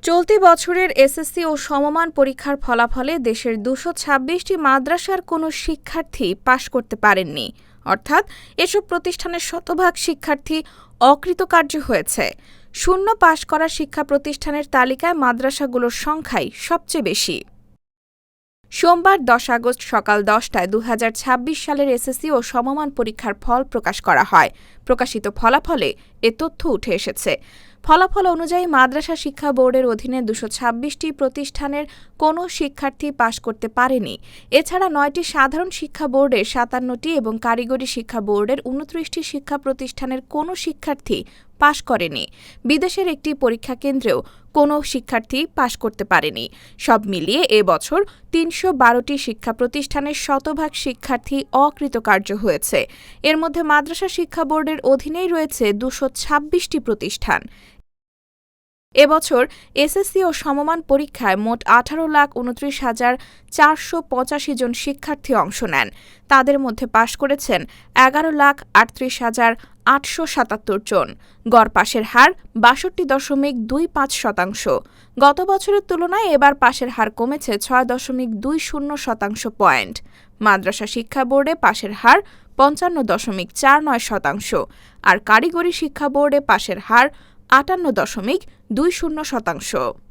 চলতি বছরের এসএসসি ও সমমান পরীক্ষার ফলাফলে দেশের ২২৬টি মাদ্রাসার কোনো শিক্ষার্থী পাশ করতে পারেননি। অর্থাৎ এসব প্রতিষ্ঠানের শতভাগ শিক্ষার্থী অকৃতকার্য হয়েছে। শূন্য পাশ করা শিক্ষা প্রতিষ্ঠানের তালিকায় মাদ্রাসাগুলোর সংখ্যাই সবচেয়ে বেশি। সোমবার ১০ আগস্ট সকাল ১০টায় ২০২৬ সালের এসএসসি ও সমমান পরীক্ষার ফল প্রকাশ করা হয়। প্রকাশিত ফলাফলে এ তথ্য উঠে এসেছে। ফলাফল অনুযায়ী মাদ্রাসা শিক্ষা বোর্ডের অধীনে ২২৬টি প্রতিষ্ঠানের কোনো শিক্ষার্থী পাশ করতে পারেনি। এছাড়া ৯টি সাধারণ শিক্ষা বোর্ডের ৫৭টি এবং কারিগরি শিক্ষা বোর্ডের ২৯টি শিক্ষা প্রতিষ্ঠানের কোনো শিক্ষার্থী পাশ করেনি। বিদেশের একটি পরীক্ষা কেন্দ্রেও কোনো শিক্ষার্থী পাশ করতে পারেনি। সব মিলিয়ে এ বছর ৩১২টি শিক্ষা প্রতিষ্ঠানের শতভাগ শিক্ষার্থী অকৃতকার্য হয়েছে। এর মধ্যে মাদ্রাসা শিক্ষা বোর্ডের অধীনেই রয়েছে ২২৬টি প্রতিষ্ঠান। এবছর এসএসসি ও সমমান পরীক্ষায় মোট ১৮,২৯,৪৮৫ জন শিক্ষার্থী অংশ নেন। তাদের মধ্যে পাশ করেছেন ১১,৩৮,৮৭৭ জন। গড় পাশের হার ৬২.২৫%। গত বছরের তুলনায় এবার পাশের হার কমেছে ৬.২০% পয়েন্ট। মাদ্রাসা শিক্ষা বোর্ডে পাশের হার ৫৫.৪৯%, আর কারিগরি শিক্ষা বোর্ডে পাশের হার ৫৮.২০%।